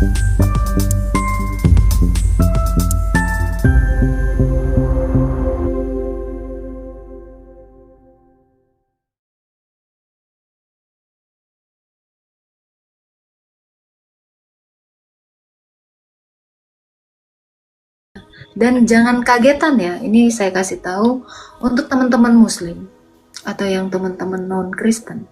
Dan jangan kagetan ya, ini saya kasih tahu untuk teman-teman muslim atau yang teman-teman non-Kristen.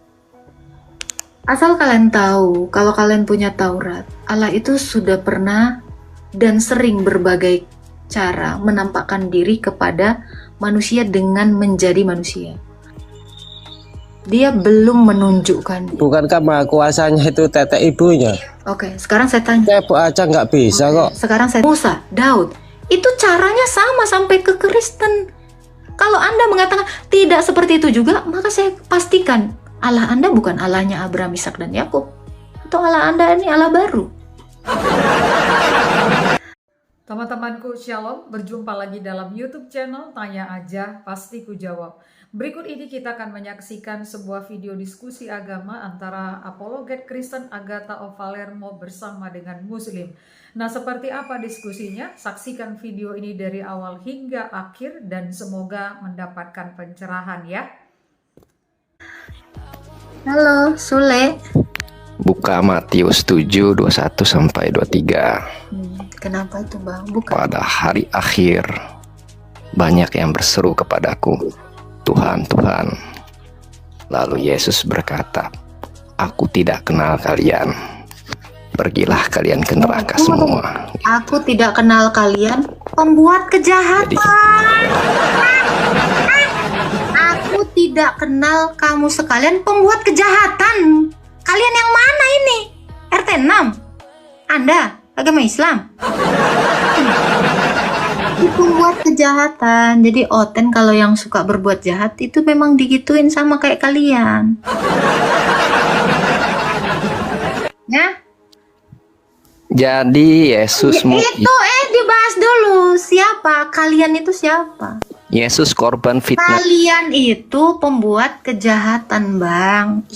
Asal kalian tahu, kalau kalian punya Taurat, Allah itu sudah pernah dan sering berbagai cara menampakkan diri kepada manusia dengan menjadi manusia. Dia belum menunjukkan. Bukankah maha kuasanya itu tetek ibunya? Oke, sekarang saya tanya. Cebok aja nggak bisa kok. Sekarang saya Musa, Daud, itu caranya sama sampai ke Kristen. Kalau Anda mengatakan tidak seperti itu juga, maka saya pastikan Allah Anda bukan Allahnya Abraham, Ishak, dan Yakub. Atau Allah Anda ini Allah baru. Teman-temanku, Shalom, berjumpa lagi dalam YouTube channel Tanya Aja Pasti Ku Jawab. Berikut ini kita akan menyaksikan sebuah video diskusi agama antara apologet Kristen Agatha of Palermo bersama dengan Muslim. Nah, seperti apa diskusinya? Saksikan video ini dari awal hingga akhir dan semoga mendapatkan pencerahan ya. Halo, Sule. Buka Matius 7, 21-23. Kenapa itu, Bang? Bukan. Pada hari akhir, banyak yang berseru kepadaku, Tuhan, Tuhan. Lalu Yesus berkata, Aku tidak kenal kalian. Pergilah kalian ke neraka semua. Aku tidak kenal kalian, pembuat kejahatan. Aku tidak kenal kamu sekalian, pembuat kejahatan. Kalian yang mana ini? RT 6? Anda agama Islam? Itu pembuat kejahatan. Jadi Oten kalau yang suka berbuat jahat itu memang digituin sama kayak kalian. Ya? Jadi Yesus Itu dibahas dulu. Siapa? Kalian itu siapa? Yesus korban fitnah. Kalian itu pembuat kejahatan, Bang.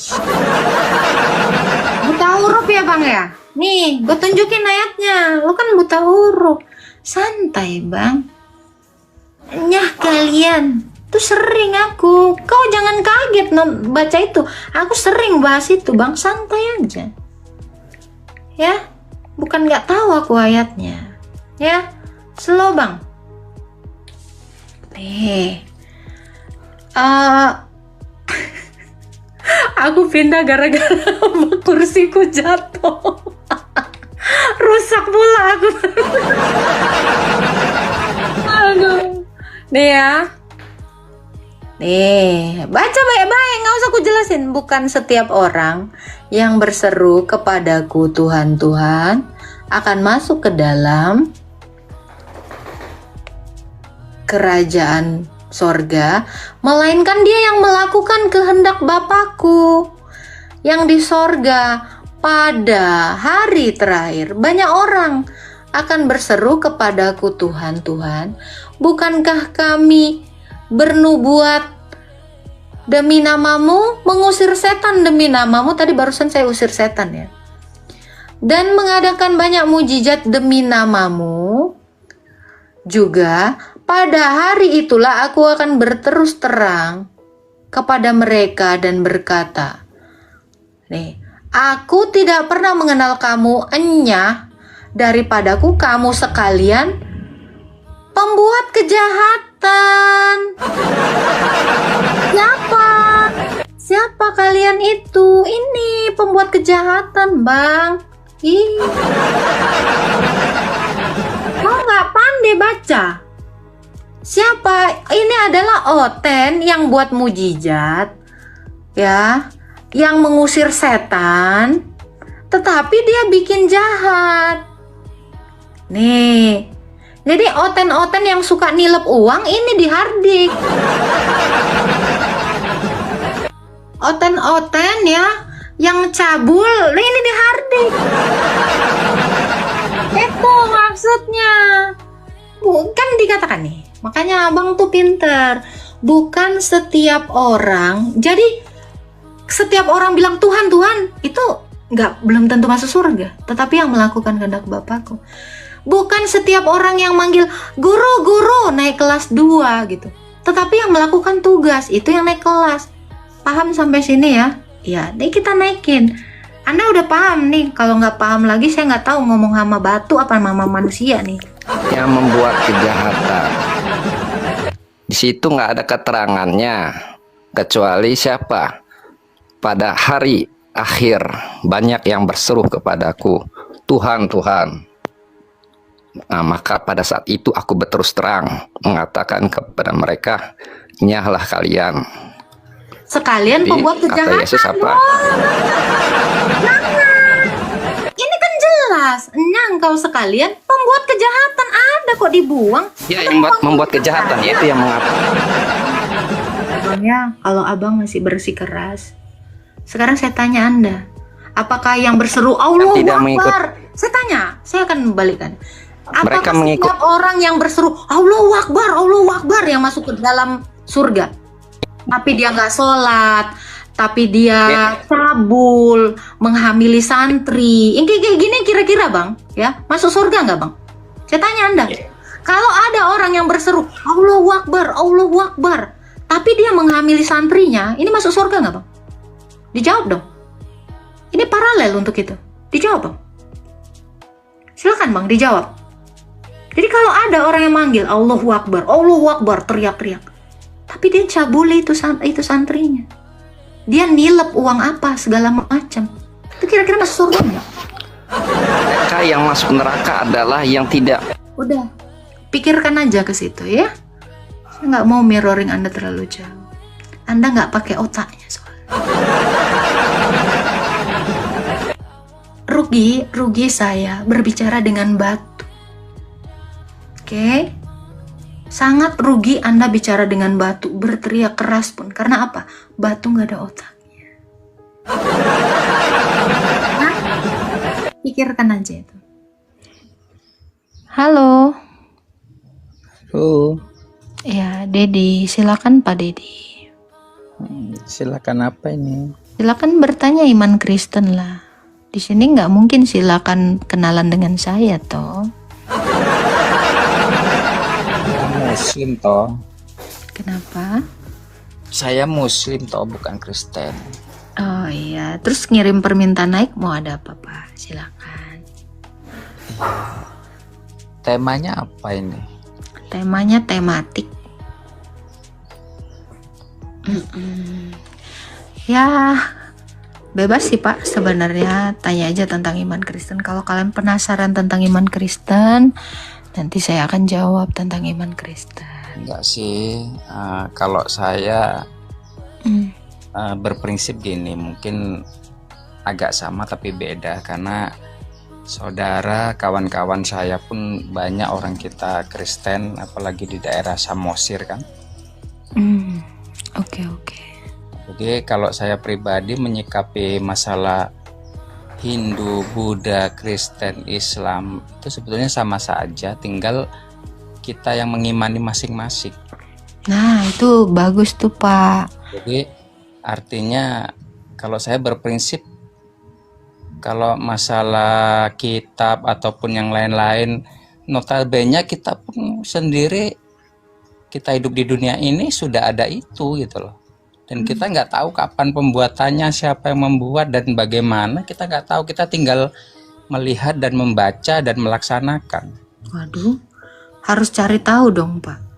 Buta huruf ya, Bang ya? Nih, gue tunjukin ayatnya. Lu kan buta huruf. Santai, Bang. Nyah kalian. Tuh sering aku. Kau jangan kaget baca itu. Aku sering bahas itu, Bang. Santai aja. Ya? Bukan nggak tahu aku ayatnya. Ya? Slow, Bang. Aku pindah gara-gara kursiku jatuh. Rusak pula aku. Aduh. Nih ya. Nih, baca baik-baik, nggak usah aku jelasin. Bukan setiap orang yang berseru kepadaku Tuhan, Tuhan akan masuk ke dalam kerajaan sorga, melainkan dia yang melakukan kehendak Bapakku yang di sorga. Pada hari terakhir banyak orang akan berseru kepadaku, Tuhan, Tuhan, bukankah kami bernubuat demi namamu, mengusir setan demi namamu? Tadi barusan saya usir setan ya. Dan mengadakan banyak mujizat demi namamu juga. Pada hari itulah aku akan berterus terang kepada mereka dan berkata, nih, aku tidak pernah mengenal kamu, enyah daripadaku kamu sekalian pembuat kejahatan. Siapa kalian itu? Ini pembuat kejahatan, Bang. Ih, kau nggak pandai baca? Siapa? Ini adalah Oten yang buat mujizat, ya, yang mengusir setan, tetapi dia bikin jahat. Nih, jadi Oten-Oten yang suka nilep uang ini dihardik. Oten-Oten ya, yang cabul, ini dihardik. Itu maksudnya. Bukan dikatakan nih. Makanya abang tuh pinter. Bukan setiap orang. Jadi setiap orang bilang Tuhan, Tuhan, itu belum tentu masuk surga, tetapi yang melakukan kehendak Bapakku. Bukan setiap orang yang manggil guru naik kelas 2 gitu, tetapi yang melakukan tugas itu yang naik kelas. Paham sampai sini ya? Ya, ini kita naikin. Anda udah paham nih. Kalau nggak paham lagi, saya nggak tahu ngomong sama batu apa sama manusia nih. Yang membuat kejahatan. Di situ nggak ada keterangannya, kecuali siapa? Pada hari akhir banyak yang berseru kepadaku, Tuhan, Tuhan. Nah, maka pada saat itu aku berterus terang mengatakan kepada mereka, nyahlah kalian. Sekalian Jadi, pembuat kata kejahatan. Yesus apa? Ini kan jelas, engkau sekalian pembuat kejahatan, ada kok dibuang. Ya, yang membuat kejahatan, yaitu yang mengatakan. Abangnya, kalau abang masih bersikeras, sekarang saya tanya Anda, apakah yang berseru Allah Tidak Akbar? Saya tanya, saya akan membalikkan. Mereka Apakah mengikut. setiap orang yang berseru Allahu Akbar yang masuk ke dalam surga? Tapi dia nggak sholat, tapi dia cabul, menghamili santri. Ini kayak gini kira-kira bang, ya masuk surga nggak bang? Saya tanya Anda, kalau ada orang yang berseru Allahu Akbar, tapi dia menghamili santrinya, ini masuk surga nggak bang? Dijawab dong. Ini paralel untuk itu. Dijawab bang. Silakan bang, dijawab. Jadi kalau ada orang yang manggil Allahu Akbar, teriak-teriak, tapi dia cabuli itu santrinya, dia nilep uang apa segala macam, itu kira-kira masuk surga nggak? Mereka yang masuk neraka adalah yang tidak. Udah, pikirkan aja ke situ ya. Saya nggak mau mirroring Anda terlalu jauh. Anda nggak pakai otaknya soalnya. Rugi saya berbicara dengan batu. Oke? Sangat rugi Anda bicara dengan batu, berteriak keras pun. Karena apa? Batu nggak ada otaknya. Hah? Pikirkan aja itu. Halo. Oh, Ya, Dedi. Silakan Pak Dedi. silakan apa ini? Silakan bertanya iman Kristen lah. Di sini nggak mungkin silakan kenalan dengan saya toh. Saya Muslim toh. Kenapa? Saya Muslim toh, bukan Kristen. Oh iya, terus ngirim permintaan naik mau ada apa Pak? Silakan. Temanya apa ini? Temanya tematik. Mm-mm. Ya, bebas sih Pak sebenarnya, tanya aja tentang iman Kristen. Kalau kalian penasaran tentang iman Kristen, nanti saya akan jawab tentang iman Kristen. Enggak sih, kalau saya Hmm. berprinsip gini, mungkin agak sama tapi beda, karena saudara, kawan-kawan saya pun banyak orang kita Kristen, apalagi di daerah Samosir kan. Oke. Jadi kalau saya pribadi menyikapi masalah Hindu, Buddha, Kristen, Islam itu sebetulnya sama saja, tinggal kita yang mengimani masing-masing. Nah, itu bagus tuh Pak. Jadi artinya kalau saya berprinsip, kalau masalah kitab ataupun yang lain-lain, notabene kita pun sendiri, kita hidup di dunia ini sudah ada itu gitu loh. Dan kita nggak tahu kapan pembuatannya, siapa yang membuat dan bagaimana, kita nggak tahu. Kita tinggal melihat dan membaca dan melaksanakan. Waduh, harus cari tahu dong Pak.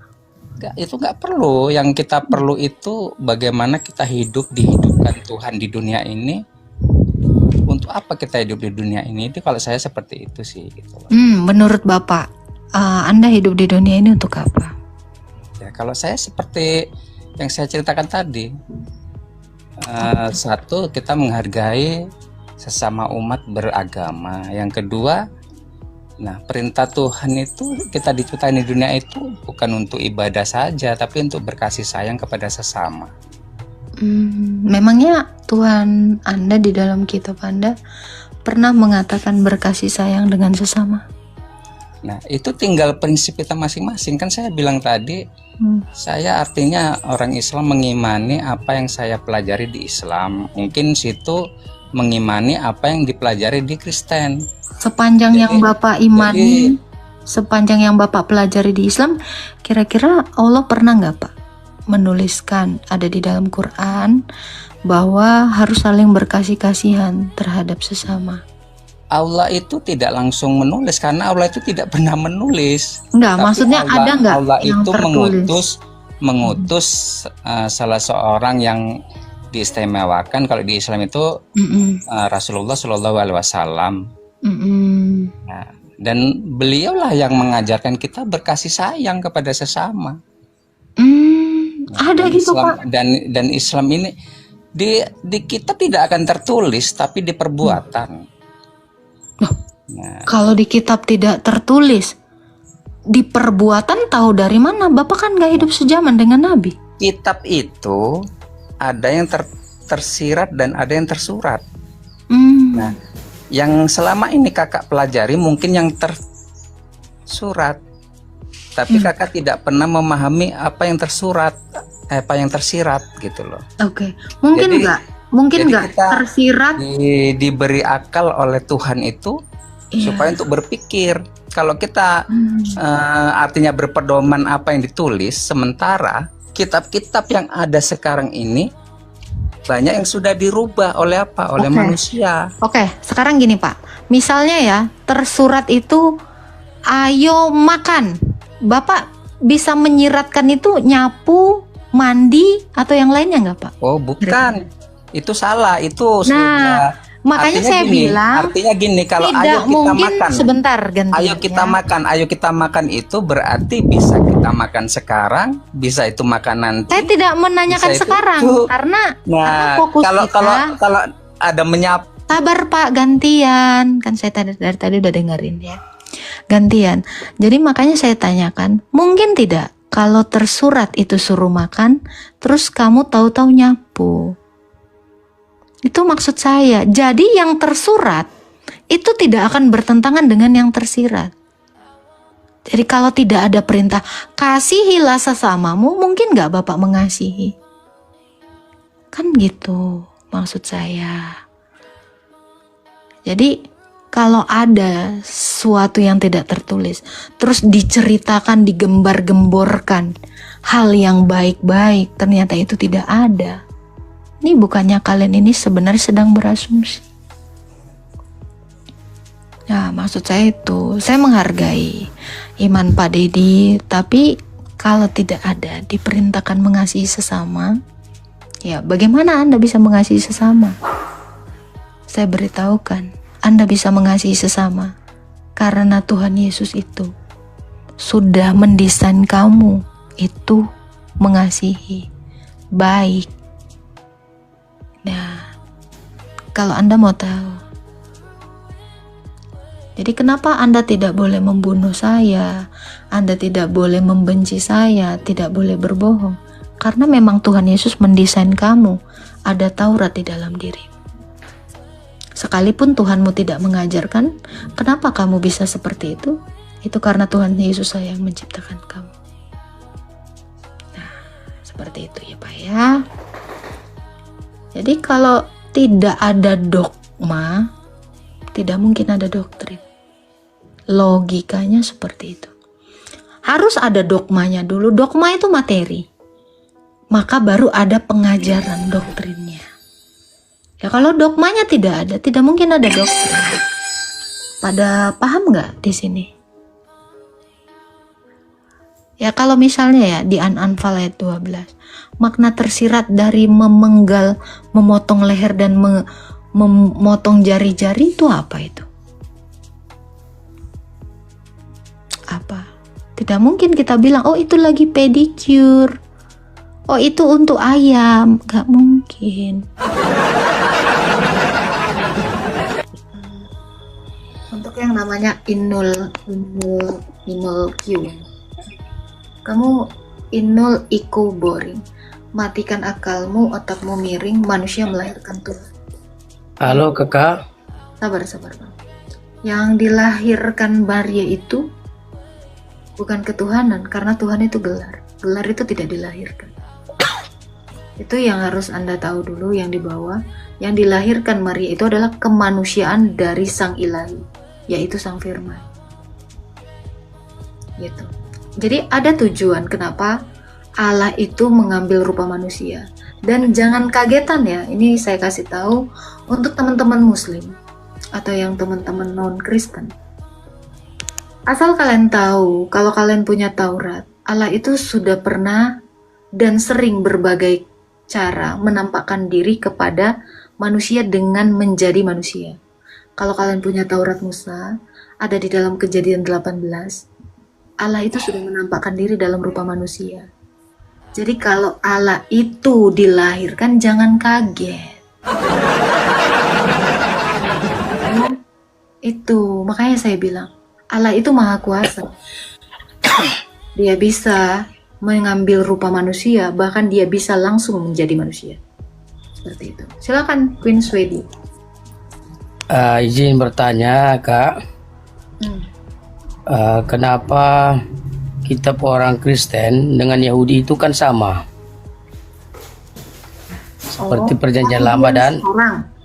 Itu nggak perlu. Yang kita perlu itu bagaimana kita hidup, dihidupkan Tuhan di dunia ini. Untuk apa kita hidup di dunia ini? Itu kalau saya seperti itu sih gitu loh. Menurut Bapak, Anda hidup di dunia ini untuk apa? Ya, kalau saya seperti yang saya ceritakan tadi, satu, kita menghargai sesama umat beragama. Yang kedua, nah perintah Tuhan itu kita diciptakan di dunia itu bukan untuk ibadah saja, tapi untuk berkasih sayang kepada sesama. Memangnya Tuhan Anda di dalam kitab Anda pernah mengatakan berkasih sayang dengan sesama? Nah itu tinggal prinsip kita masing-masing. Kan saya bilang tadi, saya artinya orang Islam mengimani apa yang saya pelajari di Islam. Mungkin situ mengimani apa yang dipelajari di Kristen. Sepanjang yang Jadi- Bapak imani, sepanjang yang Bapak pelajari di Islam, kira-kira Allah pernah nggak Pak menuliskan ada di dalam Quran bahwa harus saling berkasih-kasihan terhadap sesama? Allah itu tidak langsung menulis karena Allah itu tidak pernah menulis. Enggak, Tapi maksudnya ada nggak Allah yang itu tertulis? mengutus salah seorang yang diistimewakan kalau di Islam itu Mm-mm, Rasulullah Shallallahu Alaihi Wasallam. mm-mm. Nah, dan beliaulah yang mengajarkan kita berkasih sayang kepada sesama. Ada Dan gitu Islam, Pak. dan Islam ini di kita tidak akan tertulis tapi di perbuatan. Loh, Nah, kalau di kitab tidak tertulis, di perbuatan tahu dari mana? Bapak kan nggak hidup sejaman dengan Nabi. kitab itu ada yang tersirat dan ada yang tersurat. Hmm. Nah, yang selama ini kakak pelajari mungkin yang tersurat, tapi kakak tidak pernah memahami apa yang tersurat, apa yang tersirat gitu loh. Oke, mungkin Jadi- nggak, mungkin jadi nggak kita tersirat. Diberi akal oleh Tuhan itu Iya. supaya untuk berpikir. Kalau kita Hmm. artinya berpedoman apa yang ditulis, sementara kitab-kitab yang ada sekarang ini banyak yang sudah dirubah oleh apa? Oleh Oke. manusia. Oke, sekarang gini Pak, misalnya ya tersurat itu, ayo makan. Bapak bisa menyiratkan itu nyapu, mandi, atau yang lainnya nggak Pak? Oh, bukan. Itu salah. Itu Nah, sudah. makanya Artinya saya gini, bilang artinya gini, kalau ayo tidak kita mungkin makan. sebentar ganti. Ayo kita makan itu berarti bisa kita makan sekarang, bisa itu makan nanti. Saya tidak menanyakan Bisa itu- sekarang itu- karena Nah, fokus kalau kita- kalau ada menyapu, sabar Pak, gantian. Kan saya dari tadi udah dengerin ya. Gantian. Jadi makanya saya tanyakan, mungkin tidak kalau tersurat itu suruh makan, terus kamu tahu-tahu nyapu. Itu maksud saya. Jadi yang tersurat itu tidak akan bertentangan dengan yang tersirat. Jadi kalau tidak ada perintah, kasihilah sesamamu, mungkin nggak Bapak mengasihi? Kan gitu maksud saya. Jadi kalau ada sesuatu yang tidak tertulis, terus diceritakan, digembar-gemborkan hal yang baik-baik, ternyata itu tidak ada. Ini bukannya kalian ini sebenarnya sedang berasumsi. Nah, maksud saya itu, saya menghargai iman Pak Dedi, tapi kalau tidak ada diperintahkan mengasihi sesama, ya bagaimana Anda bisa mengasihi sesama? Saya beritahukan, Anda bisa mengasihi sesama karena Tuhan Yesus itu sudah mendesain kamu itu mengasihi, baik. Nah, kalau Anda mau tahu, jadi kenapa Anda tidak boleh membunuh saya, Anda tidak boleh membenci saya, tidak boleh berbohong? Karena memang Tuhan Yesus mendesain kamu, ada Taurat di dalam dirimu. Sekalipun Tuhanmu tidak mengajarkan, kenapa kamu bisa seperti itu? Itu karena Tuhan Yesus yang menciptakan kamu. Nah, seperti itu ya Pak ya. Jadi kalau tidak ada dogma, tidak mungkin ada doktrin. Logikanya seperti itu. Harus ada dogmanya dulu. Dogma itu materi. Maka baru ada pengajaran doktrinnya. Ya kalau dogmanya tidak ada, tidak mungkin ada doktrin. Pada paham nggak di sini? Ya kalau misalnya ya di An-Anfal ayat 12, makna tersirat dari memenggal, memotong leher dan memotong jari-jari itu apa itu? Apa? Tidak mungkin kita bilang, oh itu lagi pedicure, oh itu untuk ayam, gak mungkin. Untuk yang namanya inul Q, kamu inul iku boring, matikan akalmu, otakmu miring, manusia melahirkan Tuhan. Halo kakak. Sabar Bang. Yang dilahirkan Maria itu bukan ketuhanan, karena Tuhan itu gelar. Gelar itu tidak dilahirkan. Itu yang harus Anda tahu dulu, yang di bawah. Yang dilahirkan Maria itu adalah kemanusiaan dari Sang Ilahi, yaitu Sang Firman. Gitu. Jadi ada tujuan kenapa Allah itu mengambil rupa manusia. Dan jangan kagetan ya, ini saya kasih tahu untuk teman-teman Muslim atau yang teman-teman non-Kristen. Asal kalian tahu, kalau kalian punya Taurat, Allah itu sudah pernah dan sering berbagai cara menampakkan diri kepada manusia dengan menjadi manusia. Kalau kalian punya Taurat Musa, ada di dalam Kejadian 18, Allah itu sudah menampakkan diri dalam rupa manusia. Jadi kalau Allah itu dilahirkan, jangan kaget. Itu, makanya saya bilang, Allah itu maha kuasa. Dia bisa mengambil rupa manusia, bahkan dia bisa langsung menjadi manusia. Seperti itu. Silakan Queen Swedi. Izin bertanya, Kak. Kenapa kitab orang Kristen dengan Yahudi itu kan sama? Seperti perjanjian lama dan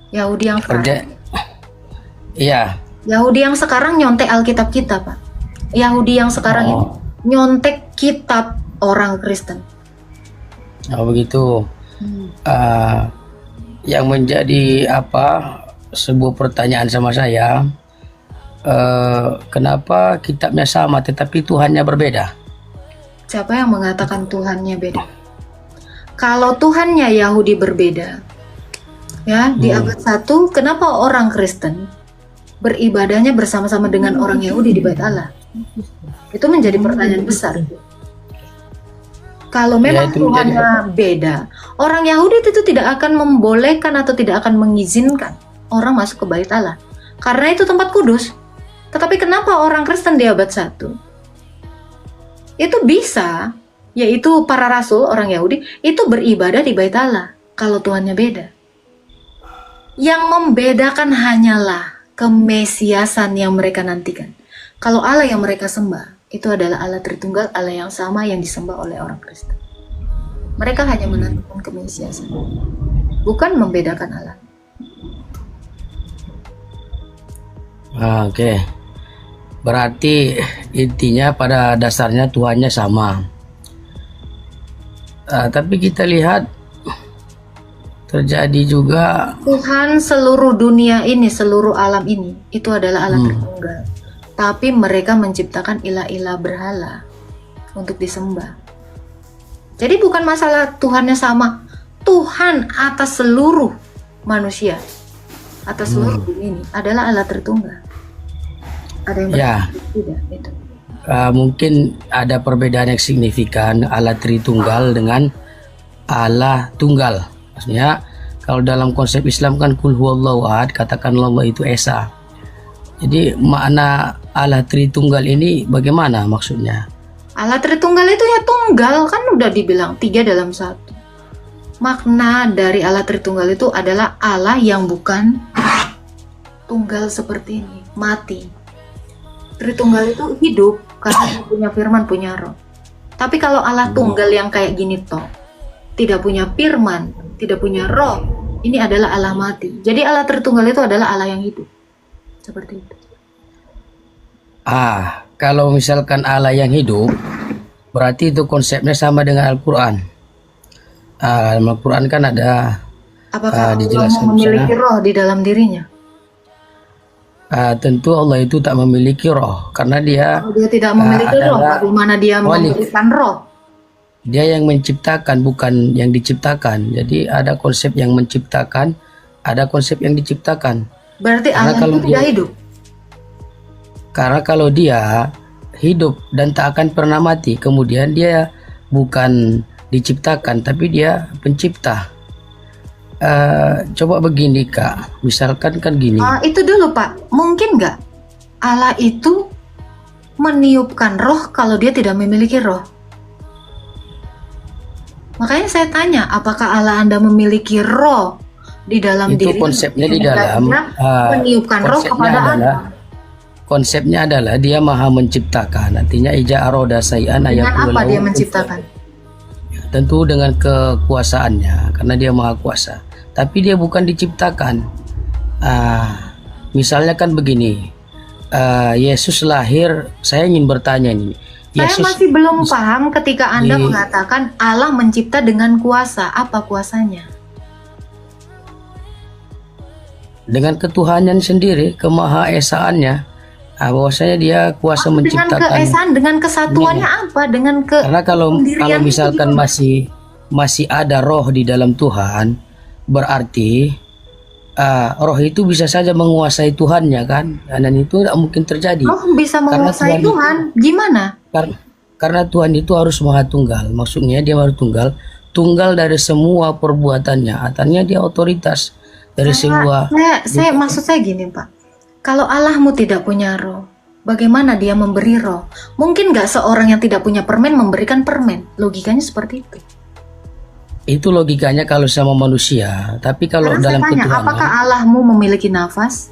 Yahudi yang sekarang. Iya. Yahudi yang sekarang nyontek Alkitab kita, Pak. Yahudi yang sekarang ini nyontek kitab orang Kristen. Oh begitu. Yang menjadi sebuah pertanyaan sama saya, kenapa kitabnya sama tetapi Tuhannya berbeda? Siapa yang mengatakan Tuhannya beda? Kalau Tuhannya Yahudi berbeda, ya di abad 1, kenapa orang Kristen beribadahnya bersama-sama dengan orang Yahudi di Bait Allah? Itu menjadi pertanyaan besar. Kalau memang Tuhannya beda, orang Yahudi itu tidak akan membolehkan atau tidak akan mengizinkan orang masuk ke Bait Allah, karena itu tempat kudus. Tetapi kenapa orang Kristen di abad 1 itu bisa, yaitu para rasul orang Yahudi itu beribadah di Bait Allah kalau Tuhannya beda? Yang membedakan hanyalah kemesiasan yang mereka nantikan. Kalau Allah yang mereka sembah itu adalah Allah Tritunggal, Allah yang sama yang disembah oleh orang Kristen. Mereka hanya menantikan kemesiasan, bukan membedakan Allah. Oke. Berarti intinya pada dasarnya Tuhannya sama. Tapi kita lihat terjadi juga Tuhan seluruh dunia ini, seluruh alam ini, itu adalah Allah Tritunggal. Tapi mereka menciptakan ilah-ilah berhala untuk disembah. Jadi bukan masalah Tuhannya sama. Tuhan atas seluruh manusia, atas seluruh dunia ini adalah Allah Tritunggal. Ada yang tidak itu. Mungkin ada perbedaan yang signifikan Allah Tritunggal dengan Allah Tunggal. Maksudnya kalau dalam konsep Islam kan kul huwallahu ahad, katakanlah Allah itu esa. Jadi makna Allah Tritunggal ini bagaimana maksudnya? Allah Tritunggal itu ya tunggal, kan udah dibilang 3 dalam 1. Makna dari Allah Tritunggal itu adalah Allah yang bukan tunggal seperti ini, mati. Tritunggal itu hidup karena dia punya firman, punya roh. Tapi kalau Allah tunggal yang kayak gini toh, tidak punya firman, tidak punya roh, ini adalah Allah mati. Jadi Allah Tritunggal itu adalah Allah yang hidup. Seperti itu. Kalau misalkan Allah yang hidup, berarti itu konsepnya sama dengan Al-Quran. Al-Quran kan ada apakah Allah dijelaskan memiliki roh di dalam dirinya? Tentu Allah itu tak memiliki roh, karena dia Kalau dia tidak memiliki roh, bagaimana dia memberikan roh? Dia yang menciptakan, bukan yang diciptakan. Jadi ada konsep yang menciptakan, ada konsep yang diciptakan. Berarti Allah itu tidak hidup. Karena kalau dia hidup dan tak akan pernah mati, kemudian dia bukan diciptakan, tapi dia pencipta. Coba begini Kak, misalkan kan gini. Itu dulu Pak, mungkin nggak Allah itu meniupkan roh kalau dia tidak memiliki roh? Makanya saya tanya, apakah Allah Anda memiliki roh di dalam itu diri? konsepnya di dalam meniupkan roh kepada Anda. Konsepnya adalah dia maha menciptakan. Artinya ija aroda sayan ayat. Dengan apa dia menciptakan? tentu dengan kekuasaannya, karena dia maha kuasa. Tapi dia bukan diciptakan. Misalnya kan begini, Yesus lahir, saya ingin bertanya nih. Saya masih belum paham ketika Anda mengatakan Allah mencipta dengan kuasa. Apa kuasanya? Dengan ketuhanan sendiri, kemahaesaannya, bahwasanya dia kuasa menciptakan. Dengan keesaan, dengan kesatuannya apa? Karena kalau misalkan masih ada roh di dalam Tuhan, berarti roh itu bisa saja menguasai Tuhannya kan, dan itu tidak mungkin terjadi. Roh bisa menguasai Tuhan, gimana? Karena Tuhan itu harus maha tunggal, maksudnya dia maha tunggal, tunggal dari semua perbuatannya, artinya dia otoritas dari semua. Maksud saya gini Pak, kalau Allahmu tidak punya roh, bagaimana dia memberi roh? Mungkin nggak seorang yang tidak punya permen memberikan permen, logikanya seperti itu. Itu logikanya kalau sama manusia, tapi kalau dalam ketuhanan, apakah Allahmu memiliki nafas?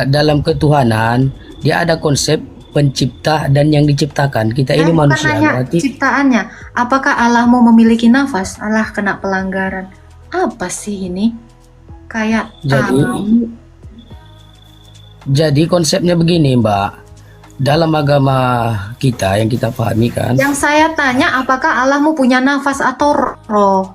Dalam ketuhanan dia ada konsep pencipta dan yang diciptakan. Kita ini manusia, berarti ciptaannya. Apakah Allahmu memiliki nafas? Allah kena pelanggaran. Apa sih ini? Kayak jadi konsepnya begini Mbak, dalam agama kita yang kita pahami kan. Yang saya tanya, apakah Allahmu punya nafas atau roh?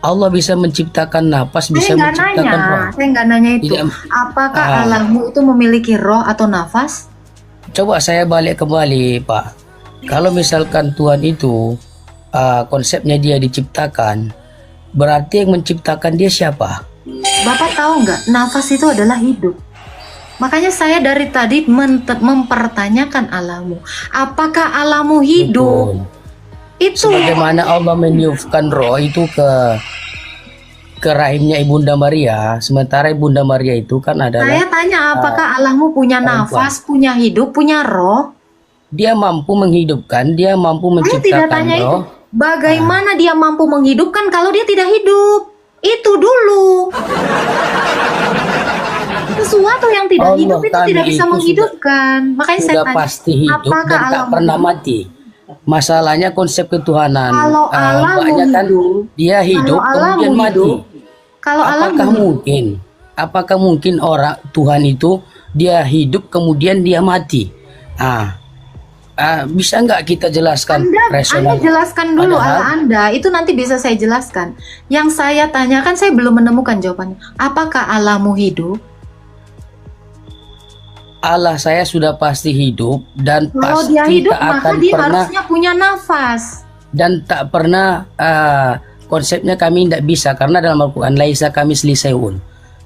Allah bisa menciptakan nafas, bisa menciptakan roh. Saya nggak nanya itu. Apakah Allahmu itu memiliki roh atau nafas? Coba saya balik kembali Pak. Kalau misalkan Tuhan itu konsepnya dia diciptakan, berarti yang menciptakan dia siapa? Bapak tahu nggak, nafas itu adalah hidup. Makanya saya dari tadi mempertanyakan Allahmu. Apakah Allahmu hidup? Betul. Itu sebagaimana Allah meniupkan roh itu ke rahimnya Ibunda Maria, sementara Ibunda Maria itu kan adalah. Saya tanya, apakah Allahmu punya nafas, punya hidup, punya roh? Dia mampu menghidupkan, dia mampu menciptakan saya tidak tanya roh. Itu. Bagaimana dia mampu menghidupkan kalau dia tidak hidup? Itu dulu. Sesuatu yang tidak hidup itu tidak bisa menghidupkan. Makanya saya tanya, pasti hidup dan tak pernah mati. Masalahnya konsep ketuhanan. Kalau Allah kan dia hidup kemudian mati. Kalau apakah mungkin orang Tuhan itu dia hidup kemudian dia mati? Bisa nggak kita jelaskan? Anda jelaskan dulu Anda, itu nanti bisa saya jelaskan. Yang saya tanyakan saya belum menemukan jawabannya. Apakah Allahmu hidup? Allah saya sudah pasti hidup dan kalau pasti dia hidup, tak akan dia pernah harusnya punya nafas. Dan tak pernah konsepnya kami tidak bisa, karena dalam Al-Quran laisa kamislihi syai'un.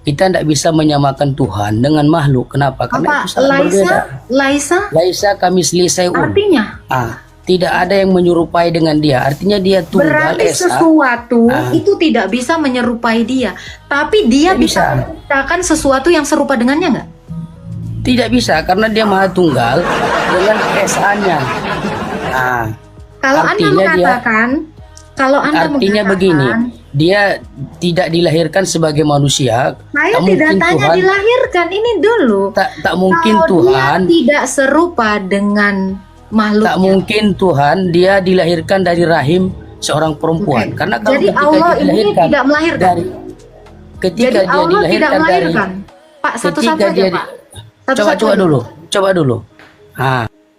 Kita tidak bisa menyamakan Tuhan dengan makhluk. Kenapa? Karena itu sangat berbeda. Laisa kamislihi syai'un. Artinya? Tidak ada yang menyerupai dengan dia. Artinya dia tunggal berarti esa. Sesuatu itu tidak bisa menyerupai dia. Tapi dia bisa menciptakan sesuatu yang serupa dengannya nggak? Tidak bisa, karena dia maha tunggal dengan keesaannya. Kalau Anda mengatakan, artinya begini, dia tidak dilahirkan sebagai manusia. Saya tidak tanya Tuhan, dilahirkan, ini dulu. Tak mungkin kalau Tuhan dia tidak serupa dengan makhluknya. Tak mungkin Tuhan dia dilahirkan dari rahim seorang perempuan. Karena kalau jadi Allah ini tidak melahirkan. Ketika jadi dia Allah dilahirkan tidak melahirkan. Pak, satu-satu aja Pak. Coba dulu.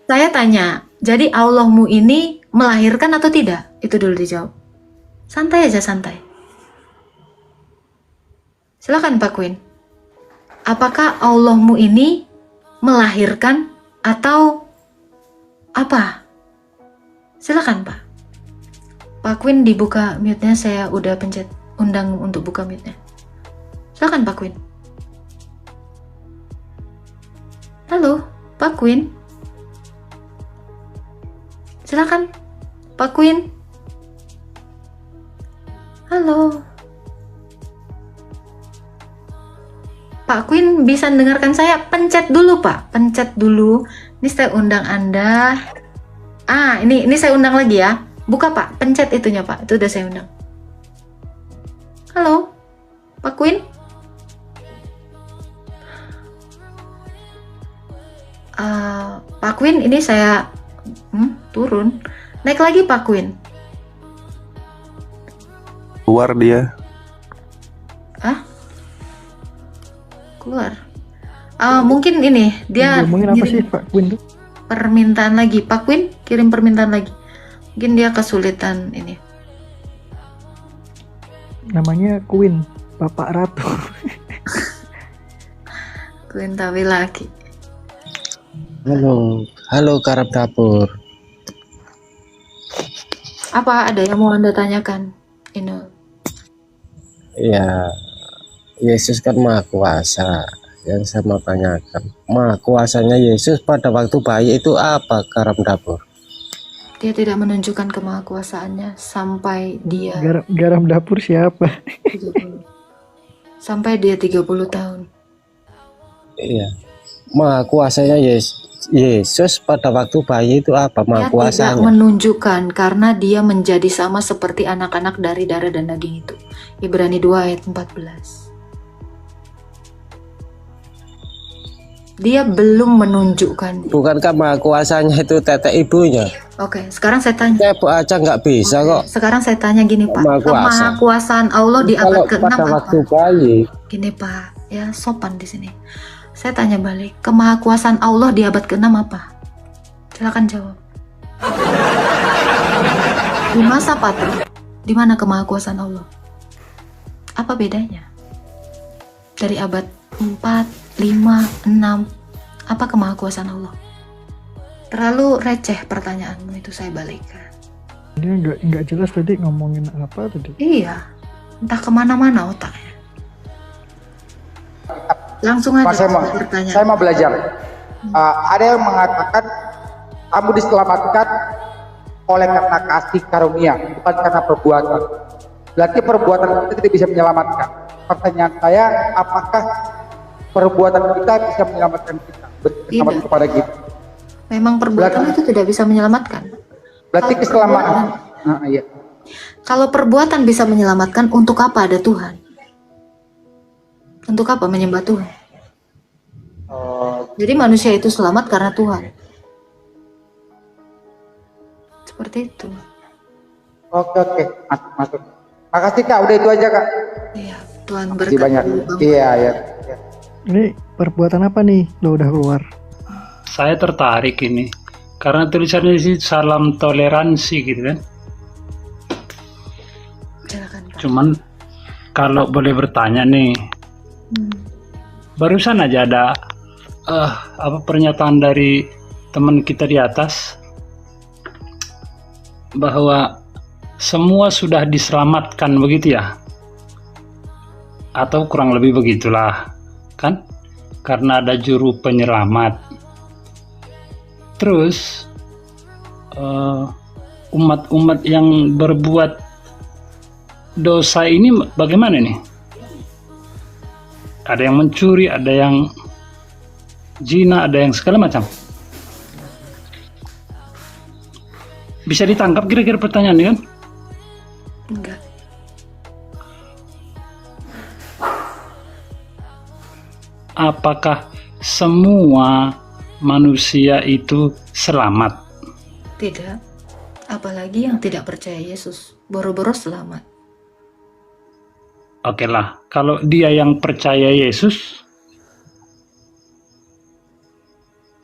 Saya tanya, jadi Allahmu ini melahirkan atau tidak? Itu dulu dijawab. Santai aja, santai. Silakan Pak Queen. Apakah Allahmu ini melahirkan atau apa? Silakan Pak. Pak Queen dibuka mute-nya, saya udah pencet undang untuk buka mute-nya. Silakan Pak Queen. Halo, Pak Queen. Silakan, Pak Queen. Halo. Pak Queen bisa dengarkan saya? Pencet dulu, Pak. Pencet dulu. Ini saya undang Anda. Ini saya undang lagi ya. Buka, Pak. Pencet itunya, Pak. Itu udah saya undang. Halo, Pak Queen. Pak Queen, ini saya turun. Naik lagi Pak Queen. keluar dia. Keluar. Mungkin ini dia Ngomongin apa sih ngirim Pak Queen tuh? permintaan lagi. Pak Queen kirim permintaan lagi. Mungkin dia kesulitan ini. Namanya Queen, Bapak Ratu. Queen tapi lagi. Halo Karab Dapur. Apa ada yang mau Anda tanyakan? Ini. Ya, Yesus kan Maha Kuasa. Yang saya mau tanyakan, Maha Kuasanya Yesus pada waktu bayi itu apa, Karab Dapur? Dia tidak menunjukkan kemahakuasaannya sampai dia Garam dapur siapa? 30. Sampai dia 30 tahun. Iya. Maha Kuasanya Yesus pada waktu bayi itu apa, Dia Maha tidak Kuasanya? menunjukkan karena dia menjadi sama seperti anak-anak dari darah dan daging itu. Ibrani 2 ayat 14. Dia belum menunjukkan. Bukankah Maha Kuasanya itu tetek ibunya? Oke, sekarang saya tanya. Tepo aja nggak bisa kok. Sekarang saya tanya gini Pak, Maha Kuasa. kemahakuasaan Allah di abad Kalau ke-6 pada apa? waktu bayi, Gini Pak, ya sopan di sini. Saya tanya balik, kemahakuasaan Allah di abad ke-6 apa? Silakan jawab. Di masa Patro, di mana kemahakuasaan Allah? Apa bedanya? Dari abad 4, 5, 6, apa kemahakuasaan Allah? Terlalu receh pertanyaanmu itu, saya balikan. Dia nggak jelas tadi ngomongin apa tadi. Iya, entah kemana-mana otaknya. Langsung aja Mas, bertanya. saya mau belajar. Ada yang mengatakan kamu diselamatkan oleh karena kasih karunia, bukan karena perbuatan. Berarti perbuatan kita tidak bisa menyelamatkan. Pertanyaan saya, apakah perbuatan kita bisa menyelamatkan kita, bersama Tidak. kepada kita? Memang perbuatan itu tidak bisa menyelamatkan. Berarti Kalau keselamatan. Iya. Kalau perbuatan bisa menyelamatkan, untuk apa ada Tuhan? Untuk apa menyembah Tuhan? Jadi manusia itu selamat karena Tuhan. Seperti itu. Oke, masuk. Makasih Kak, udah itu aja Kak. Iya, Tuhan Makasih berkati. banyak. Bang. Iya. Ini perbuatan apa nih lo udah keluar? Saya tertarik ini karena tulisannya sih salam toleransi gitu kan. Silakan Pak. Cuman kalau boleh bertanya nih, barusan aja ada pernyataan dari teman kita di atas bahwa semua sudah diselamatkan, begitu ya? Atau kurang lebih begitulah kan? Karena ada juru penyelamat. Terus umat-umat yang berbuat dosa ini bagaimana nih? Ada yang mencuri, ada yang zina, ada yang segala macam. Bisa ditangkap kira-kira pertanyaannya kan? Enggak. Apakah semua manusia itu selamat? Tidak. Apalagi yang tidak percaya Yesus, boro-boro selamat. Oke lah, kalau dia yang percaya Yesus,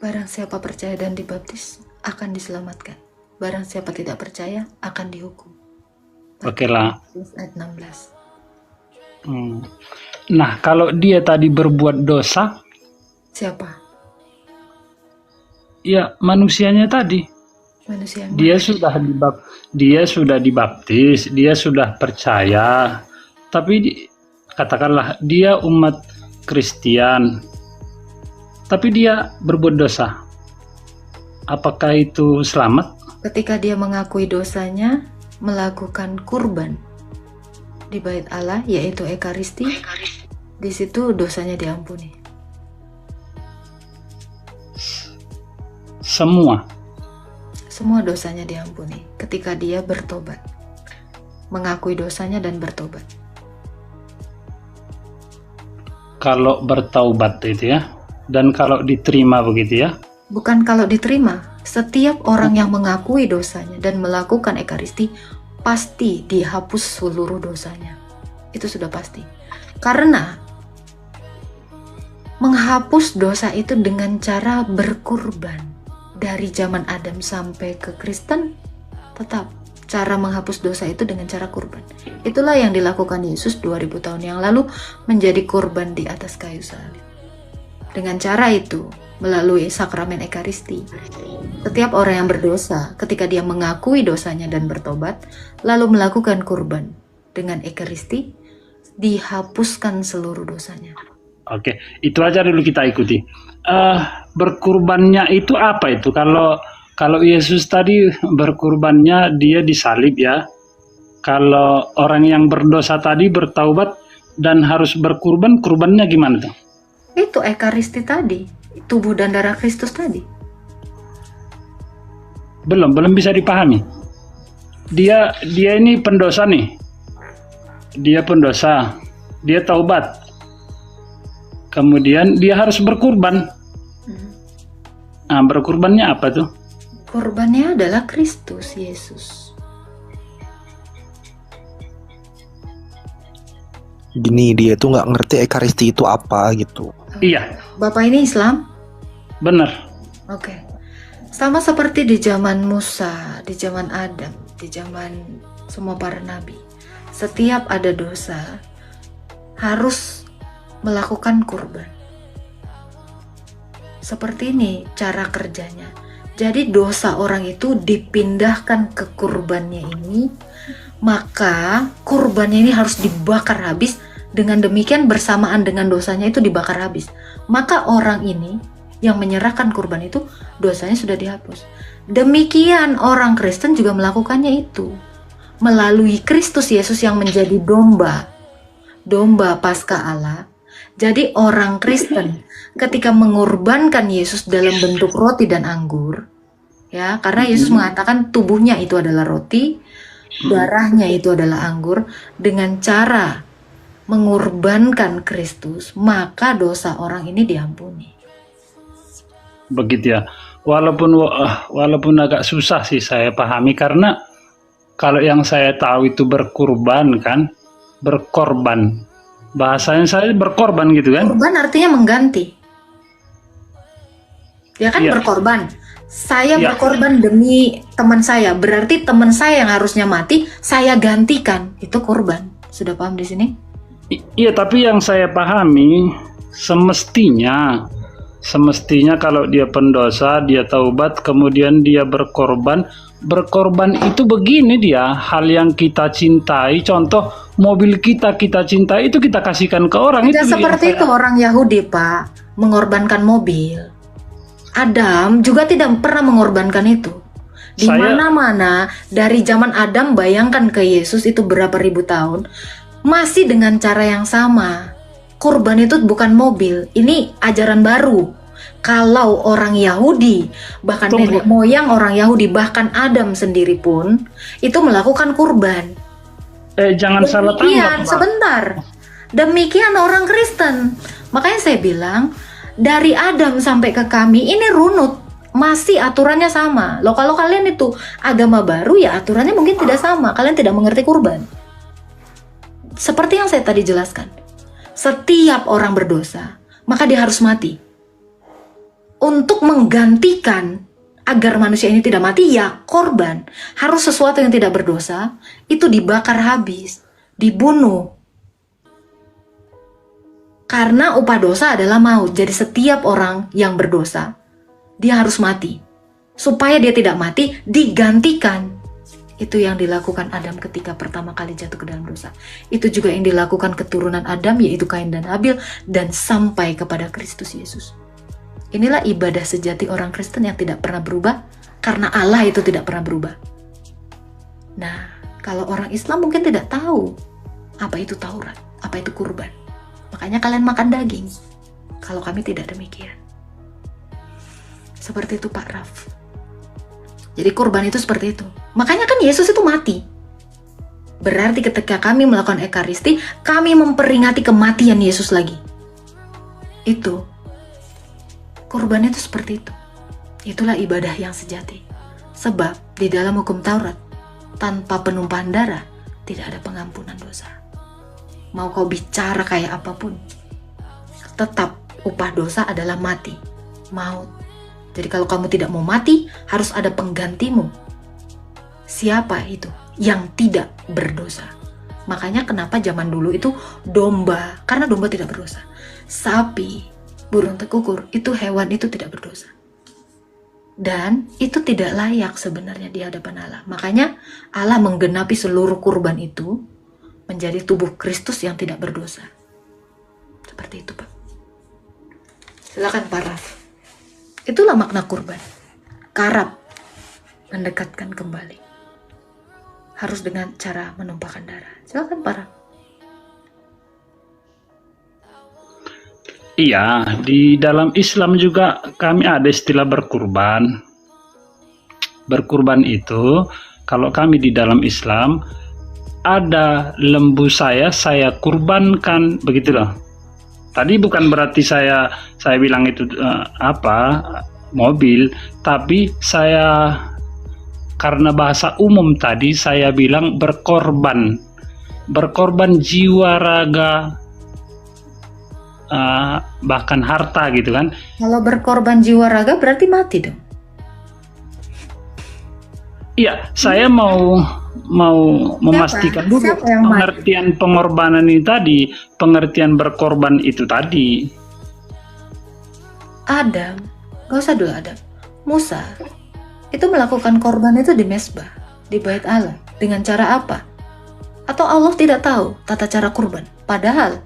Barang siapa percaya dan dibaptis akan diselamatkan. Barang siapa tidak percaya akan dihukum. oke lah. Ayat 16. Nah, kalau dia tadi berbuat dosa, Siapa? ya manusianya tadi. Manusia yang Dia sudah dibaptis, dia sudah percaya, tapi katakanlah dia umat Kristen, tapi dia berbuat dosa. Apakah itu selamat? ketika dia mengakui dosanya, melakukan kurban di bait Allah, yaitu Ekaristi, di situ dosanya diampuni. Semua dosanya diampuni ketika dia bertobat, mengakui dosanya dan bertobat. Kalau bertaubat itu ya, dan kalau diterima begitu ya. Bukan kalau diterima, setiap orang yang mengakui dosanya dan melakukan Ekaristi pasti dihapus seluruh dosanya. Itu sudah pasti. Karena menghapus dosa itu dengan cara berkurban. Dari zaman Adam sampai ke Kristen, tetap cara menghapus dosa itu dengan cara kurban. Itulah yang dilakukan Yesus 2000 tahun yang lalu menjadi kurban di atas kayu salib. Dengan cara itu, melalui sakramen Ekaristi, setiap orang yang berdosa, ketika dia mengakui dosanya dan bertobat, lalu melakukan kurban dengan Ekaristi, dihapuskan seluruh dosanya. Oke, itu aja dulu kita ikuti. Berkurbannya itu apa itu? Kalau Yesus tadi berkurbannya dia disalib ya. Kalau orang yang berdosa tadi bertaubat dan harus berkurban, kurbannya gimana tuh? Itu Ekaristi tadi, tubuh dan darah Kristus tadi. Belum bisa dipahami. Dia ini pendosa nih. Dia pendosa. Dia taubat. Kemudian dia harus berkurban. Nah, berkurbannya apa tuh? Korbannya adalah Kristus Yesus. Gini, dia tuh nggak ngerti Ekaristi itu apa gitu. Iya, Bapak ini Islam? benar. Oke. Sama seperti di zaman Musa, di zaman Adam, di zaman semua para nabi. Setiap ada dosa harus melakukan kurban. Seperti ini cara kerjanya. Jadi dosa orang itu dipindahkan ke kurbannya ini, maka kurbannya ini harus dibakar habis. Dengan demikian bersamaan dengan dosanya itu dibakar habis. Maka orang ini yang menyerahkan kurban itu dosanya sudah dihapus. Demikian orang Kristen juga melakukannya itu. Melalui Kristus Yesus yang menjadi domba Paskah Allah. Jadi orang Kristen ketika mengorbankan Yesus dalam bentuk roti dan anggur, ya, karena Yesus mengatakan tubuhnya itu adalah roti, darahnya itu adalah anggur, dengan cara mengorbankan Kristus, maka dosa orang ini diampuni. Begitu ya. Walaupun agak susah sih saya pahami, karena kalau yang saya tahu itu berkurban kan, berkorban. Bahasanya saya berkorban gitu kan. Korban artinya mengganti. Ya kan, Iya. berkorban. Saya Iya. berkorban demi teman saya. Berarti teman saya yang harusnya mati, saya gantikan. Itu korban. Sudah paham di sini? Iya, tapi yang saya pahami semestinya kalau dia pendosa, dia taubat, kemudian dia berkorban itu begini dia, hal yang kita cintai, contoh mobil kita cintai itu kita kasihkan ke orang. Tidak itu seperti itu orang Yahudi, Pak, mengorbankan mobil. Adam juga tidak pernah mengorbankan itu. Di mana-mana dari zaman Adam, bayangkan ke Yesus itu berapa ribu tahun, masih dengan cara yang sama. Kurban itu bukan mobil. Ini ajaran baru. Kalau orang Yahudi, bahkan nenek moyang orang Yahudi, bahkan Adam sendiri pun itu melakukan kurban. Jangan salah tangkap, Pak. Sebentar. Demikian orang Kristen. Makanya saya bilang, dari Adam sampai ke kami ini runut, masih aturannya sama. Loh, kalau kalian itu agama baru, ya aturannya mungkin tidak sama. Kalian tidak mengerti kurban. Seperti yang saya tadi jelaskan, setiap orang berdosa, maka dia harus mati. Untuk menggantikan agar manusia ini tidak mati, ya korban. Harus sesuatu yang tidak berdosa, itu dibakar habis, dibunuh. Karena upah dosa adalah maut. Jadi setiap orang yang berdosa, dia harus mati. Supaya dia tidak mati, digantikan. Itu yang dilakukan Adam ketika pertama kali jatuh ke dalam dosa. Itu juga yang dilakukan keturunan Adam, yaitu Kain dan Habil, dan sampai kepada Kristus Yesus. Inilah ibadah sejati orang Kristen yang tidak pernah berubah, karena Allah itu tidak pernah berubah. Nah, kalau orang Islam mungkin tidak tahu apa itu Taurat, apa itu kurban. Makanya kalian makan daging. Kalau kami tidak demikian. Seperti itu Pak Raf. Jadi kurban itu seperti itu. Makanya kan Yesus itu mati. Berarti ketika kami melakukan Ekaristi, kami memperingati kematian Yesus lagi. Itu. Kurban itu seperti itu. Itulah ibadah yang sejati. Sebab di dalam hukum Taurat, tanpa penumpahan darah tidak ada pengampunan dosa. Mau kau bicara kayak apapun, tetap upah dosa adalah mati, maut. Jadi kalau kamu tidak mau mati, harus ada penggantimu. Siapa itu yang tidak berdosa? Makanya kenapa zaman dulu itu domba, karena domba tidak berdosa. Sapi, burung tekukur, itu hewan itu tidak berdosa. Dan itu tidak layak sebenarnya di hadapan Allah. Makanya Allah menggenapi seluruh kurban itu menjadi tubuh Kristus yang tidak berdosa. Seperti itu, Pak. Silakan Pak Raf. Itulah makna kurban. Karab, mendekatkan kembali. Harus dengan cara menumpahkan darah. Silakan Pak Raf. Iya, di dalam Islam juga kami ada istilah berkurban. Berkurban itu, kalau kami di dalam Islam, ada lembu saya kurbankan, begitu loh. Tadi bukan berarti saya bilang itu mobil, tapi saya karena bahasa umum tadi saya bilang berkorban jiwa, raga, bahkan harta gitu kan. Kalau berkorban jiwa raga berarti mati dong. Iya, saya mau memastikan dulu pengertian pengorbanan ini tadi, pengertian berkorban itu tadi. Adam, gak usah dulu Adam. Musa itu melakukan korban itu di Mesbah, di bait Allah. Dengan cara apa? Atau Allah tidak tahu tata cara kurban? Padahal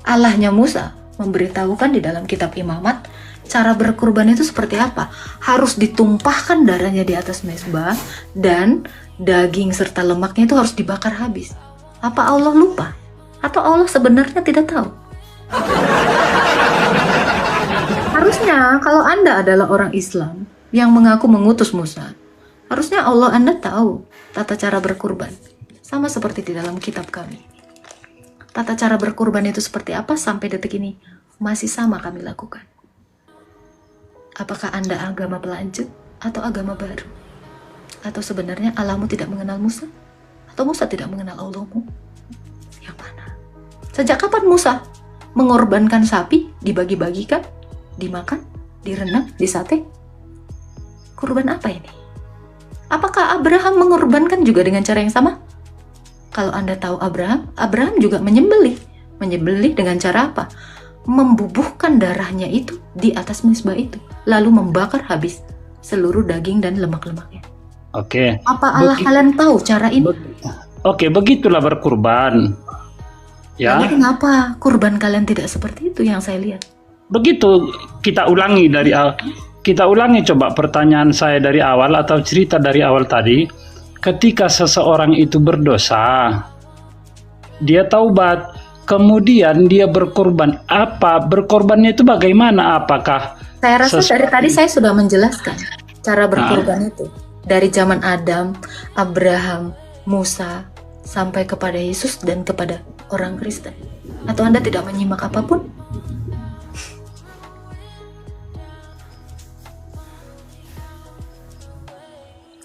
Allahnya Musa memberitahukan di dalam kitab Imamat cara berkurban itu seperti apa. Harus ditumpahkan darahnya di atas mezbah dan daging serta lemaknya itu harus dibakar habis. Apa Allah lupa? Atau Allah sebenarnya tidak tahu? Harusnya kalau Anda adalah orang Islam yang mengaku mengutus Musa, harusnya Allah Anda tahu tata cara berkurban. Sama seperti di dalam kitab kami. Tata cara berkurban itu seperti apa sampai detik ini masih sama kami lakukan. Apakah Anda agama pelanjut atau agama baru? Atau sebenarnya Allahmu tidak mengenal Musa? Atau Musa tidak mengenal Allahmu? Yang mana? Sejak kapan Musa mengorbankan sapi, dibagi-bagikan, dimakan, direndam, disate? Kurban apa ini? Apakah Abraham mengorbankan juga dengan cara yang sama? Kalau Anda tahu Abraham juga menyembelih dengan cara apa? Membubuhkan darahnya itu di atas mezbah itu, lalu membakar habis seluruh daging dan lemak-lemaknya. Oke. Apa Allah kalian tahu cara ini? Oke, begitulah berkurban. Ya. Lalu kenapa kurban kalian tidak seperti itu yang saya lihat? Begitu, kita ulangi coba pertanyaan saya dari awal atau cerita dari awal tadi. Ketika seseorang itu berdosa, dia taubat, kemudian dia berkorban. Berkorbannya itu bagaimana? Apakah saya rasa dari tadi saya sudah menjelaskan cara berkorban itu. Dari zaman Adam, Abraham, Musa, sampai kepada Yesus dan kepada orang Kristen. Atau Anda tidak menyimak apapun?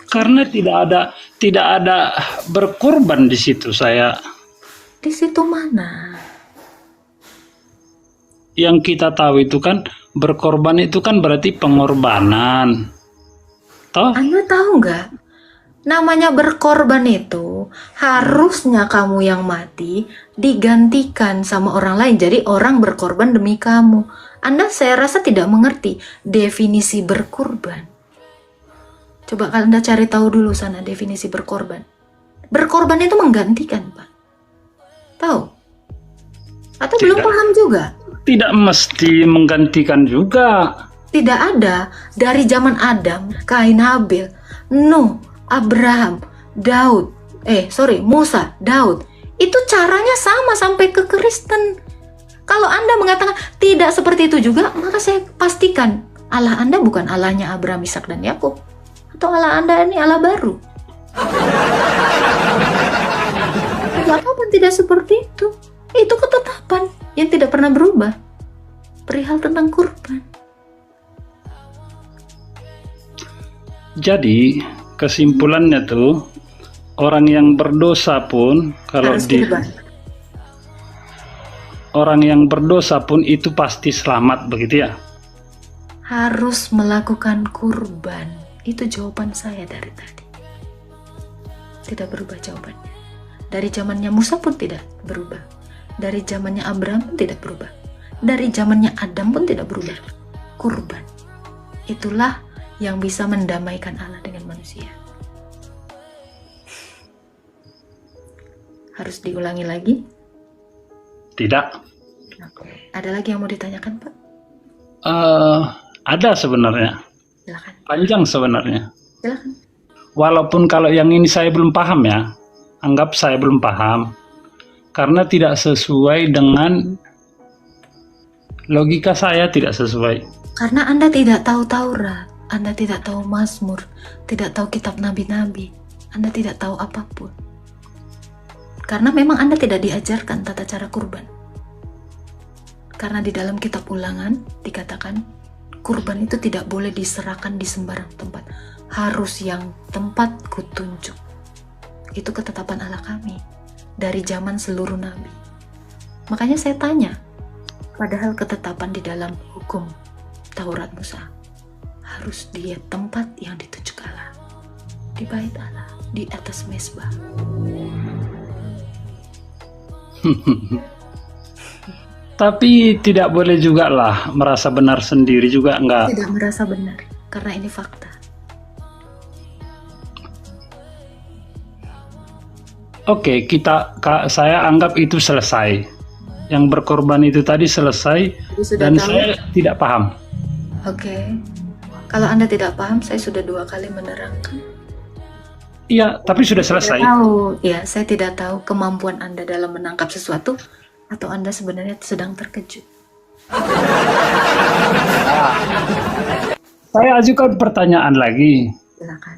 Karena tidak ada berkorban di situ saya. Di situ mana? Yang kita tahu itu kan berkorban itu kan berarti pengorbanan. Toh? Anda tahu nggak? Namanya berkorban itu harusnya kamu yang mati digantikan sama orang lain. Jadi orang berkorban demi kamu. Anda saya rasa tidak mengerti definisi berkorban. Coba Anda cari tahu dulu sana definisi berkorban. Berkorban itu menggantikan, Pak. Tahu? Atau belum paham juga? Tidak mesti menggantikan juga. Tidak ada. Dari zaman Adam, Kain, Habil, Nuh, Abraham, Musa, Daud. Itu caranya sama sampai ke Kristen. Kalau Anda mengatakan tidak seperti itu juga, maka saya pastikan Allah Anda bukan Allahnya Abraham, Ishak, dan Yakub. Atau Allah Anda ini Allah baru. Sejak kapan tidak seperti itu? Itu ketetapan yang tidak pernah berubah. Perihal tentang kurban. Jadi kesimpulannya tuh, orang yang berdosa pun kalau Harus kurban. orang yang berdosa pun itu pasti selamat, begitu ya? Harus melakukan kurban. Itu jawaban saya dari tadi. Tidak berubah jawabannya. Dari zamannya Musa pun tidak berubah. Dari zamannya Abraham pun tidak berubah. Dari zamannya Adam pun tidak berubah. Kurban. Itulah yang bisa mendamaikan Allah dengan manusia. Harus diulangi lagi? Tidak. Ada lagi yang mau ditanyakan, Pak? Ada sebenarnya. Silakan. Panjang sebenarnya. Silakan. Walaupun kalau yang ini saya belum paham ya. Anggap saya belum paham. Karena tidak sesuai dengan logika saya, tidak sesuai. Karena Anda tidak tahu Taurat, Anda tidak tahu Mazmur, tidak tahu kitab nabi-nabi, Anda tidak tahu apapun. Karena memang Anda tidak diajarkan tata cara kurban. Karena di dalam kitab Ulangan dikatakan kurban itu tidak boleh diserahkan di sembarang tempat. Harus yang tempat kutunjuk. Itu ketetapan Allah kami dari zaman seluruh nabi. Makanya saya tanya, padahal ketetapan di dalam hukum Taurat Musa harus di tempat yang ditunjuk Allah, di bait Allah, di atas mezbah. Tapi tidak boleh juga lah merasa benar sendiri juga enggak. Tidak merasa benar, karena ini fakta. Oke, saya anggap itu selesai. Yang berkorban itu tadi selesai dan tahu? saya tidak paham. Oke. Kalau Anda tidak paham, saya sudah 2 kali menerangkan. Iya, tapi sudah selesai. Saya tidak tahu kemampuan Anda dalam menangkap sesuatu atau Anda sebenarnya sedang terkejut. Saya ajukan pertanyaan lagi. Silakan.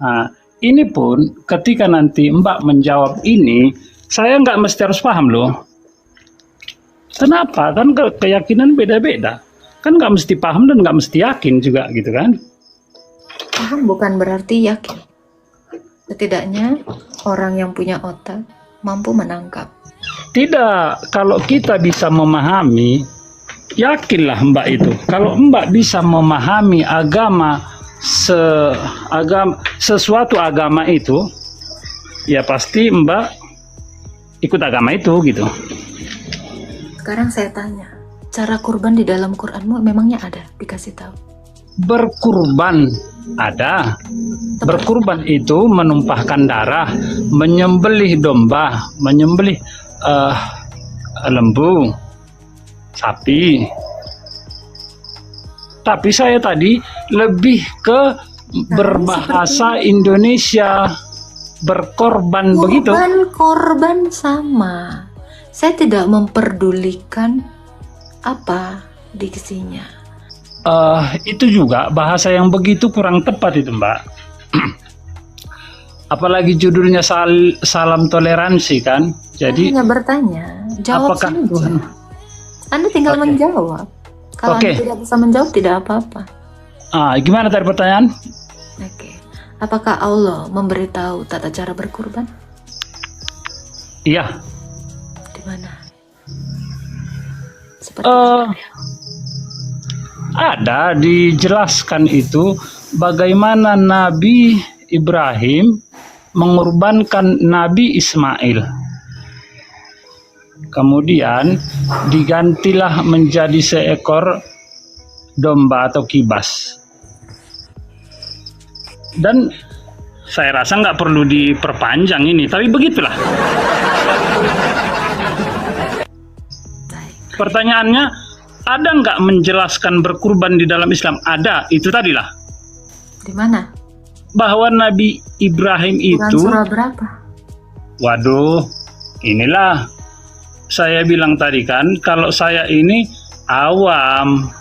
Nah, ini pun ketika nanti Mbak menjawab ini, saya nggak mesti harus paham loh. Kenapa? Kan keyakinan beda-beda. Kan nggak mesti paham dan nggak mesti yakin juga gitu kan? Paham bukan berarti yakin. Setidaknya orang yang punya otak mampu menangkap. Tidak, kalau kita bisa memahami, yakinlah Mbak itu. Kalau Mbak bisa memahami sesuatu agama itu, ya pasti Mbak ikut agama itu gitu. Sekarang saya tanya, cara kurban di dalam Quranmu memangnya ada? Dikasih tahu. Berkurban ada. Berkurban itu menumpahkan darah, menyembelih domba, menyembelih lembu, sapi. Tapi saya tadi lebih ke berbahasa Indonesia, berkorban begitu. Korban sama. Saya tidak memperdulikan apa diksinya. Itu juga bahasa yang begitu kurang tepat itu Mbak. Apalagi judulnya salam toleransi kan. Jadi hanya bertanya, jawab apakah saja. Tuhan? Anda tinggal menjawab. Kalau Anda tidak bisa menjawab tidak apa-apa. Gimana tadi pertanyaan? Oke. Apakah Allah memberitahu tata cara berkurban? Iya. Di mana? Ada dijelaskan itu bagaimana Nabi Ibrahim mengorbankan Nabi Ismail. Kemudian digantilah menjadi seekor domba atau kibas. Dan saya rasa nggak perlu diperpanjang ini, tapi begitulah. Pertanyaannya, ada nggak menjelaskan berkurban di dalam Islam? Ada, itu tadilah. Di mana? Bahwa Nabi Ibrahim itu. Surah berapa? Waduh, inilah saya bilang tadi kan, kalau saya ini awam.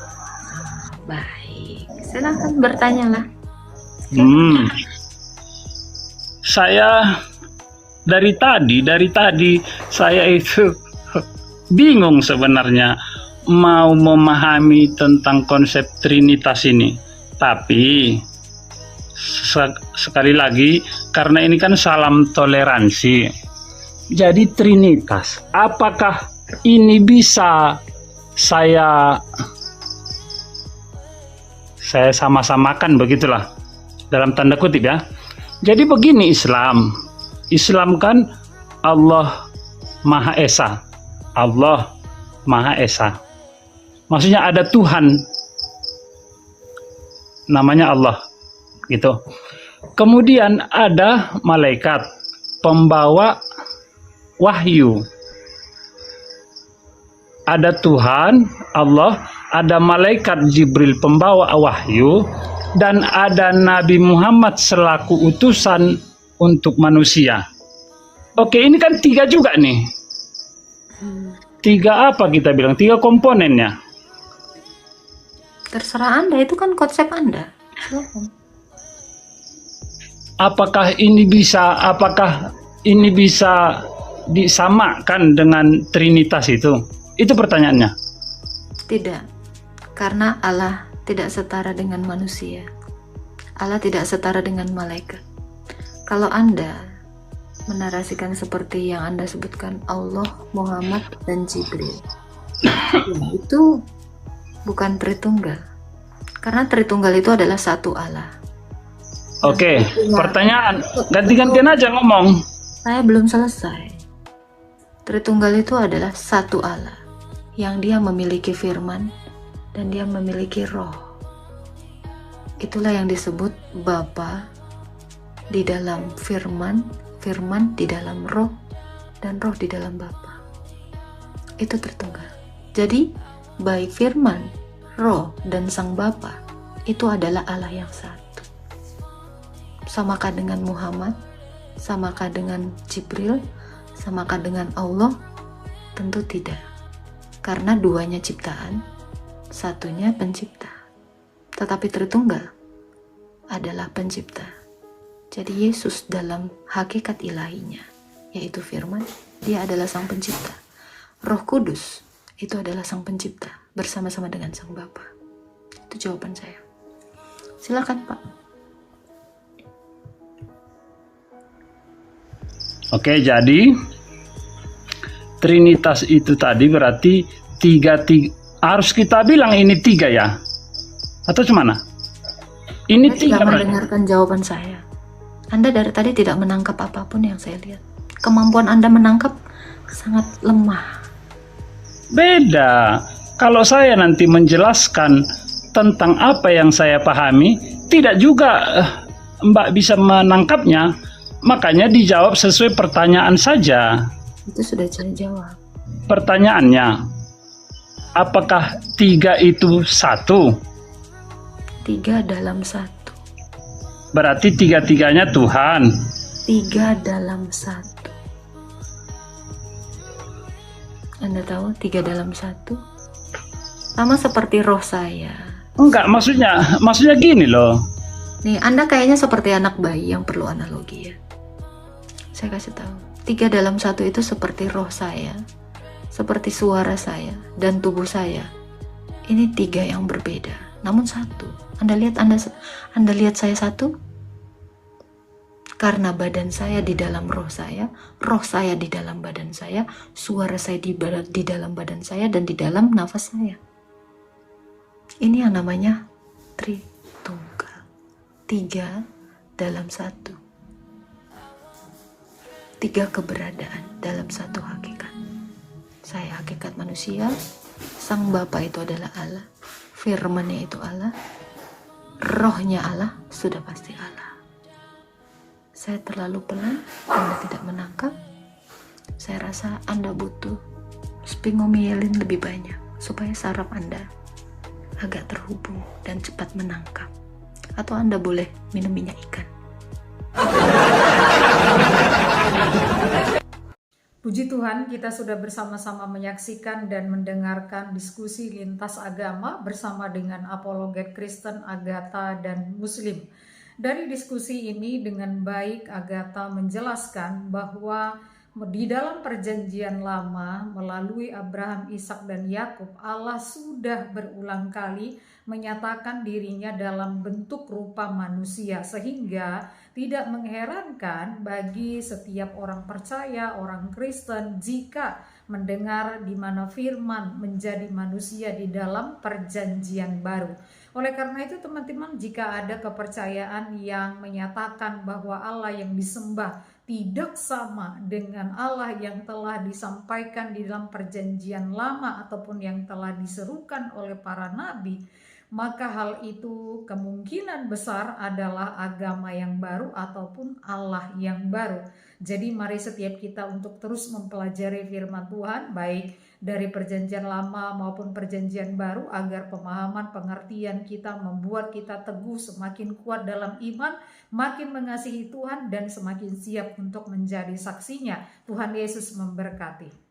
Baik, silakan bertanyalah. Saya dari tadi saya itu bingung sebenarnya mau memahami tentang konsep Trinitas ini. Tapi sekali lagi, karena ini kan salam toleransi. Jadi Trinitas, apakah ini bisa saya sama-samakan, begitulah, dalam tanda kutip ya. Jadi begini Islam kan Allah Maha Esa. Allah Maha Esa. Maksudnya ada Tuhan, namanya Allah, gitu. Kemudian ada malaikat pembawa wahyu. Ada Tuhan Allah, ada malaikat Jibril pembawa wahyu, dan ada Nabi Muhammad selaku utusan untuk manusia. Oke, ini kan 3 juga nih. 3 apa kita bilang? 3 komponennya. Terserah Anda, itu kan konsep Anda. Silakan. Apakah ini bisa disamakan dengan Trinitas itu? Itu pertanyaannya. Tidak, karena Allah tidak setara dengan manusia. Allah tidak setara dengan malaikat. Kalau Anda menarasikan seperti yang Anda sebutkan, Allah, Muhammad, dan Jibril, itu bukan Tritunggal. Karena Tritunggal itu adalah satu Allah. Oke, pertanyaan. Ganti-gantian aja ngomong. Saya belum selesai. Tritunggal itu adalah satu Allah, yang dia memiliki firman, dan dia memiliki roh. Itulah yang disebut Bapa di dalam firman, firman di dalam roh, dan roh di dalam Bapa. Itu Tritunggal. Jadi, baik firman, roh, dan sang Bapa itu adalah Allah yang satu. Samakah dengan Muhammad? Samakah dengan Jibril? Samakah dengan Allah? Tentu tidak. Karena duanya ciptaan, satunya pencipta. Tetapi Tritunggal adalah pencipta. Jadi Yesus dalam hakikat ilahinya, yaitu firman, dia adalah sang pencipta. Roh Kudus itu adalah sang pencipta bersama-sama dengan sang Bapa. Itu jawaban saya. Silakan Pak. Oke, jadi Trinitas itu tadi berarti 3 harus kita bilang ini 3 ya? Atau gimana? Ini Anda tidak 3 berarti. mendengarkan jawaban saya. Anda dari tadi tidak menangkap apapun yang saya lihat. Kemampuan Anda menangkap sangat lemah. Beda. Kalau saya nanti menjelaskan tentang apa yang saya pahami, tidak juga Mbak bisa menangkapnya. Makanya dijawab sesuai pertanyaan saja. Itu sudah saya jawab. Pertanyaannya, apakah 3 itu 1? 3 dalam 1. Berarti 3-3-nya Tuhan. 3 dalam 1. Anda tahu 3 dalam 1? Sama seperti roh saya. Enggak, maksudnya gini loh. Nih, Anda kayaknya seperti anak bayi yang perlu analogi ya. Saya kasih tahu. 3 dalam 1 itu seperti roh saya, seperti suara saya, dan tubuh saya. Ini 3 yang berbeda, namun 1. Anda lihat saya 1? Karena badan saya di dalam roh saya di dalam badan saya, suara saya di dalam badan saya, dan di dalam nafas saya. Ini yang namanya Tritunggal. 3 dalam 1. 3 keberadaan dalam satu hakikat. Saya hakikat manusia, sang Bapa itu adalah Allah, firman-Nya itu Allah, rohnya Allah, sudah pasti Allah. Saya terlalu pelan, Anda tidak menangkap. Saya rasa Anda butuh spingomielin lebih banyak, supaya saraf Anda agak terhubung dan cepat menangkap. Atau Anda boleh minum minyak ikan. Puji Tuhan, kita sudah bersama-sama menyaksikan dan mendengarkan diskusi lintas agama bersama dengan apologet Kristen, Agatha, dan Muslim. Dari diskusi ini dengan baik Agatha menjelaskan bahwa Di dalam perjanjian lama melalui Abraham, Ishak dan Yakub, Allah sudah berulang kali menyatakan dirinya dalam bentuk rupa manusia, sehingga tidak mengherankan bagi setiap orang percaya, orang Kristen jika mendengar di mana firman menjadi manusia di dalam perjanjian baru. Oleh karena itu teman-teman, jika ada kepercayaan yang menyatakan bahwa Allah yang disembah tidak sama dengan Allah yang telah disampaikan di dalam perjanjian lama ataupun yang telah diserukan oleh para nabi, maka hal itu kemungkinan besar adalah agama yang baru ataupun Allah yang baru. Jadi mari setiap kita untuk terus mempelajari firman Tuhan, baik dari perjanjian lama maupun perjanjian baru, agar pemahaman pengertian kita membuat kita teguh, semakin kuat dalam iman, makin mengasihi Tuhan, dan semakin siap untuk menjadi saksinya. Tuhan Yesus memberkati.